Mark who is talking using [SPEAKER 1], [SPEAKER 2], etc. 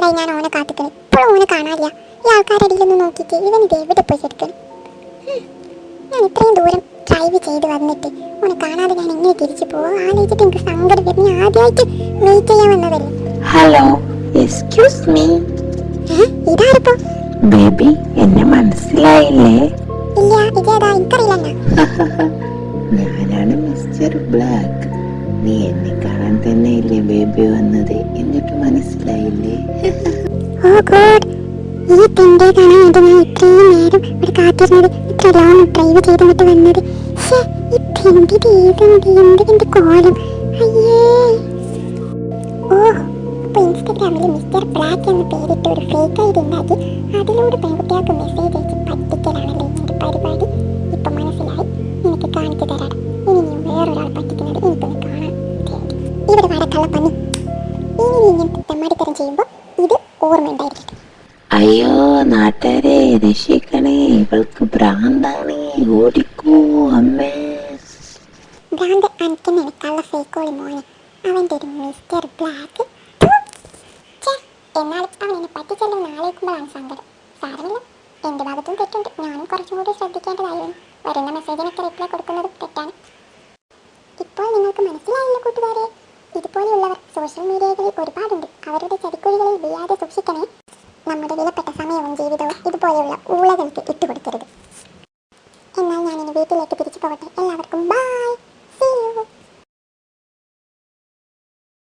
[SPEAKER 1] നേരമായി ഞാൻ ഓനെ കാത്തിക്കണേ. ഇപ്പോഴും ഓനെ കാണാനില്ല. ഈ ആൾക്കാരടിയിലൊന്ന് നോക്കിയിട്ട് ഇവനിത് എവിടെ പോയി എടുക്കണം. ഞാൻ ഇത്രയും ദൂരം ഡ്രൈവ് ചെയ്ത് വന്നിട്ട് ഓനെ കാണാതെ ഞാൻ എങ്ങനെ തിരിച്ചു പോവാ ആലോചിച്ചിട്ട് എനിക്ക് സങ്കടം വരും. ഞാൻ ആദ്യമായിട്ട് മീറ്റ് ചെയ്യാൻ വന്നതല്ലേ.
[SPEAKER 2] Hello, excuse me.
[SPEAKER 1] ഇതാരപ്പോ?
[SPEAKER 2] ബേബി, എന്നെ മനസ്സിലായില്ലേ?
[SPEAKER 1] ഇല്ല, ഇതേതാ? എനിക്കറിയില്ല.
[SPEAKER 2] ഞാനാണ് മിസ്റ്റർ ബ്ലാക്ക്. നീ എന്നെ കാണാൻ തന്നെ ഇല്ലേ ബേബി വന്നത്? എന്നിട്ട് മനസ്സിലായില്ലേ?
[SPEAKER 1] ഓ ഗോഡ്, ഈ തിന്റെ കാണാൻ വേണ്ടി ഞാൻ ഇത്രയും നേരം ഇവിടെ കാത്തിരുന്നത്, ഇത്ര ലോങ് ഡ്രൈവ് ചെയ്തിട്ട് വന്നത്. ഈ തിന്റെ എന്തിന്റെ കോലം. അയ്യേ. ഓ, അപ്പൊ ഇൻസ്റ്റഗ്രാമിൽ മിസ്റ്റർ ബ്ലാക്ക് എന്ന പേരിട്ട് ഒരു ഫേക്ക് ഐഡി ഉണ്ടാക്കി അതിലൂടെ പെൺകുട്ടികൾക്ക് മെസ്സേജ് അയച്ച് പറ്റിക്കലാണല്ലോ എന്റെ പരിപാടി. ഇപ്പൊ മനസ്സിലായി. എനിക്ക് കാണിച്ചു തരാം. ഇനി നീ വേറൊരാൾ പറ്റിക്കുന്നത് എനിക്കൊന്ന് കാണാൻ. ഇവിടെ വരക്കള്ള പന്നി. ഇനി നീ ഇങ്ങനത്തെ തെമ്മാടിത്തരം ചെയ്യുമ്പോൾ ഇത് ഓർമ്മ ഉണ്ടായിരിക്കട്ടെ.
[SPEAKER 2] അയ്യോ നാട്ടുകാരെ, രക്ഷിക്കണേ, ഇവൾക്ക് ഭ്രാന്താണ്, ഓടിക്കൂ അമ്മേ.
[SPEAKER 1] ഭ്രാന്ത് അനക്കെന്നെ കള്ള ഫേക്കോളി മോനെ. അവൻ്റെ ഒരു മിസ്റ്റർ ബ്ലാക്ക്. എന്നാലും അവൻ എന്നെ പറ്റിച്ചല്ലോ ആലോചിക്കുമ്പോഴാണ് സങ്കടം. സാരമില്ല, എൻ്റെ ഭാഗത്തും തെറ്റുണ്ട്. ഞാനും കുറച്ചും കൂടി ശ്രദ്ധിക്കേണ്ടതായിരുന്നു. വരുന്ന മെസ്സേജിനൊക്കെ റിപ്ലൈ കൊടുക്കുന്നത് തെറ്റാണ്. ഇപ്പോൾ നിങ്ങൾക്ക് മനസ്സിലായില്ല കൂട്ടുകാരെ. ഇതുപോലെയുള്ളവർ സോഷ്യൽ മീഡിയകളിൽ ഒരുപാടുണ്ട്. അവരുടെ ചതിക്കുഴികളിൽ വീഴാതെ സൂക്ഷിക്കണേ. നമ്മുടെ വിലപ്പെട്ട സമയവും ജീവിതവും ഇതുപോലെയുള്ള ഊളകൾക്ക് ഇട്ടുകൊടുക്കരുത്. എന്നാൽ ഞാനിനി വീട്ടിലേക്ക് തിരിച്ചു പോകട്ടെ. എല്ലാവർക്കും ബൈ.